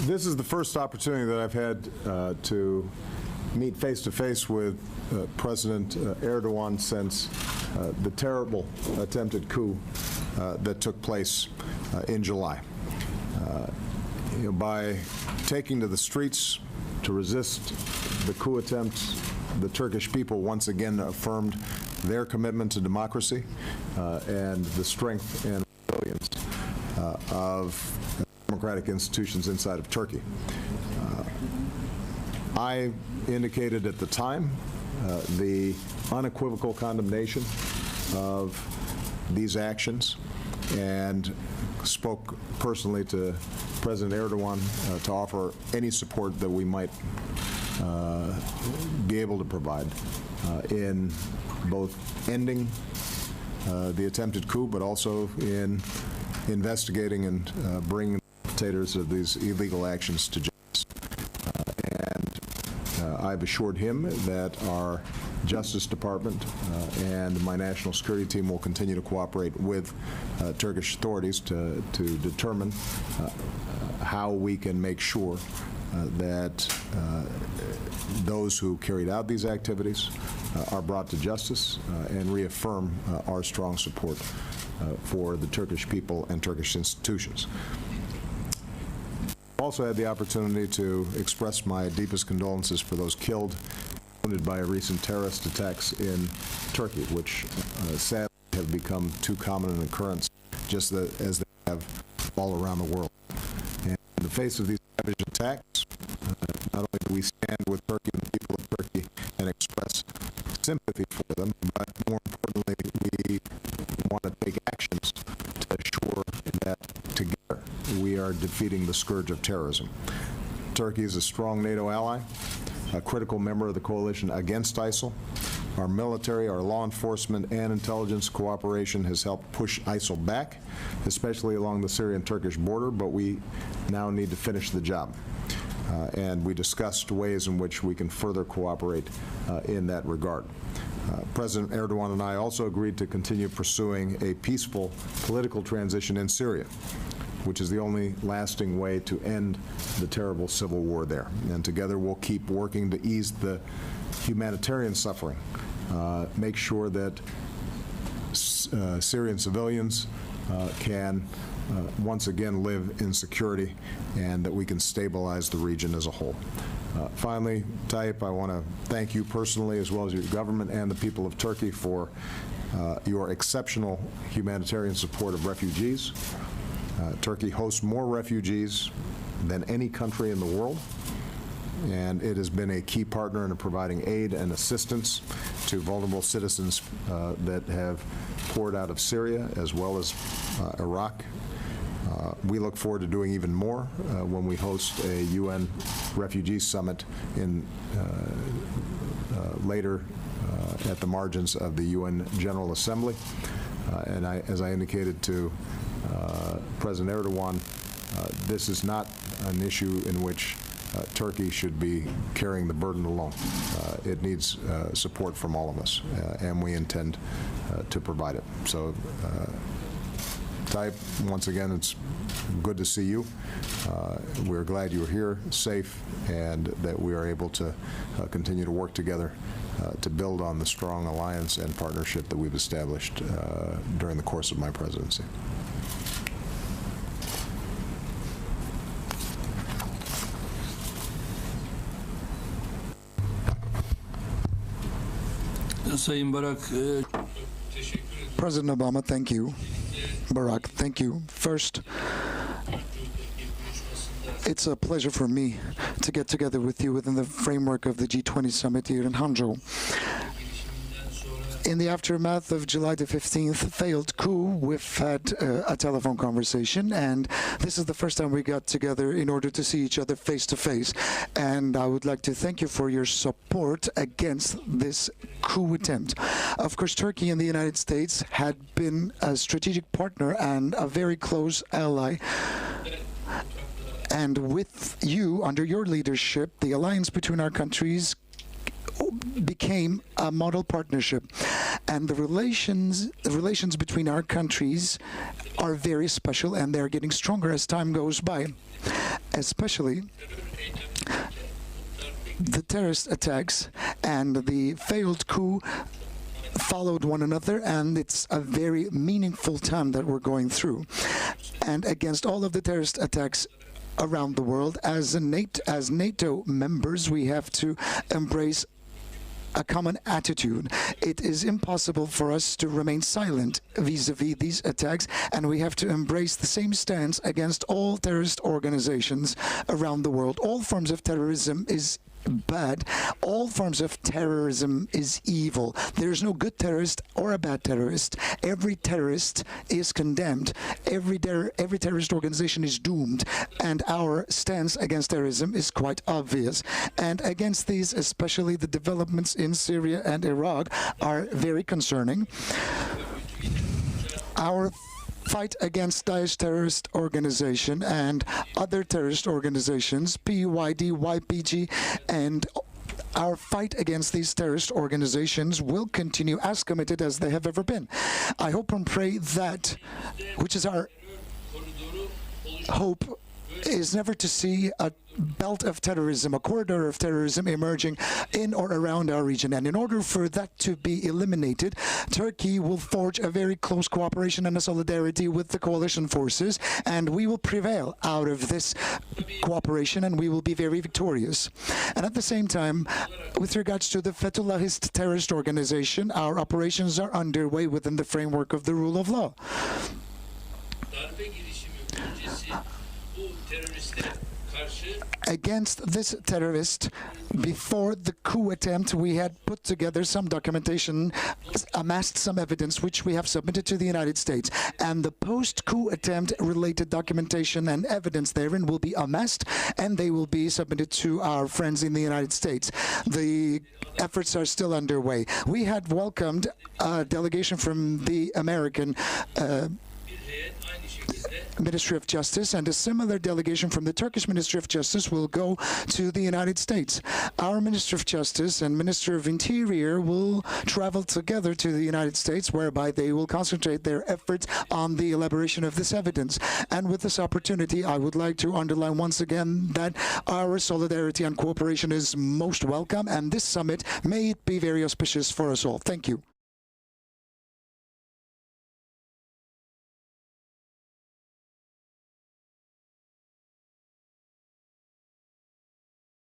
This is the first opportunity that I've had to meet face-to-face with President Erdogan since the terrible attempted coup that took place in July. By taking to the streets to resist the coup attempt, the Turkish people once again affirmed their commitment to democracy and the strength and resilience of democratic institutions inside of Turkey. I indicated at the time the unequivocal condemnation of these actions and spoke personally to President Erdogan to offer any support that we might be able to provide in both ending the attempted coup, but also in investigating and bringing the perpetrators of these illegal actions to justice. I've assured him that our Justice Department and my national security team will continue to cooperate with Turkish authorities to determine how we can make sure that those who carried out these activities are brought to justice and reaffirm our strong support for the Turkish people and Turkish institutions. I also had the opportunity to express my deepest condolences for those killed and wounded by recent terrorist attacks in Turkey, which sadly have become too common an occurrence, just as they have all around the world. And in the face of these savage attacks, not only do we stand with Turkey and the people of Turkey and express sympathy for them, but more importantly, we want to take actions to assure that together we are defeating the scourge of terrorism. Turkey is a strong NATO ally, a critical member of the coalition against ISIL. Our military, our law enforcement, and intelligence cooperation has helped push ISIL back, especially along the Syrian-Turkish border, but we now need to finish the job. And we discussed ways in which we can further cooperate in that regard. President Erdogan and I also agreed to continue pursuing a peaceful political transition in Syria, which is the only lasting way to end the terrible civil war there. And together we'll keep working to ease the humanitarian suffering, make sure that Syrian civilians can once again live in security, and that we can stabilize the region as a whole. Finally, Tayyip, I want to thank you personally, as well as your government and the people of Turkey, for your exceptional humanitarian support of refugees. Turkey hosts more refugees than any country in the world, and it has been a key partner in providing aid and assistance to vulnerable citizens that have poured out of Syria as well as Iraq. We look forward to doing even more when we host a UN refugee summit in later at the margins of the UN General Assembly. And as I indicated to President Erdogan, this is not an issue in which Turkey should be carrying the burden alone. It needs support from all of us, and we intend to provide it. So, Tayyip, once again, it's good to see you. We're glad you're here, safe, and that we are able to continue to work together to build on the strong alliance and partnership that we've established during the course of my presidency. President Obama, thank you. Barack, thank you. First, it's a pleasure for me to get together with you within the framework of the G20 summit here in Hangzhou. In the aftermath of July the 15th failed coup, we've had a telephone conversation, and this is the first time we got together in order to see each other face to face. And I would like to thank you for your support against this coup attempt. Of course, Turkey and the United States had been a strategic partner and a very close ally. And with you, under your leadership, the alliance between our countries became a model partnership, and the relations between our countries are very special, and they're getting stronger as time goes by. especially the terrorist attacks and the failed coup followed one another, and it's a very meaningful time that we're going through. And against all of the terrorist attacks around the world, as NATO members, we have to embrace a common attitude. It is impossible for us to remain silent vis-a-vis these attacks, and we have to embrace the same stance against all terrorist organizations around the world. All forms of terrorism is bad. All forms of terrorism is evil. There is no good terrorist or a bad terrorist. Every terrorist is condemned. Every terrorist organization is doomed, and our stance against terrorism is quite obvious. And against these, especially the developments in Syria and Iraq, are very concerning. Our fight against Daesh terrorist organization and other terrorist organizations, PYD, YPG, and our fight against these terrorist organizations will continue as committed as they have ever been. I hope and pray that, which is our hope, is never to see a belt of terrorism, a corridor of terrorism emerging in or around our region. And in order for that to be eliminated, Turkey will forge a very close cooperation and a solidarity with the coalition forces, and we will prevail out of this cooperation, and we will be very victorious. And at the same time, with regards to the Fethullahist terrorist organization, our operations are underway within the framework of the rule of law. Against this terrorist, before the coup attempt, we had put together some documentation, amassed some evidence, which we have submitted to the United States. And the post-coup attempt related documentation and evidence therein will be amassed, and they will be submitted to our friends in the United States. The efforts are still underway. We had welcomed a delegation from the American Ministry of Justice, and a similar delegation from the Turkish Ministry of Justice will go to the United States. Our Minister of Justice and Minister of Interior will travel together to the United States, whereby they will concentrate their efforts on the elaboration of this evidence. And with this opportunity, I would like to underline once again that our solidarity and cooperation is most welcome, and this summit may it be very auspicious for us all. Thank you.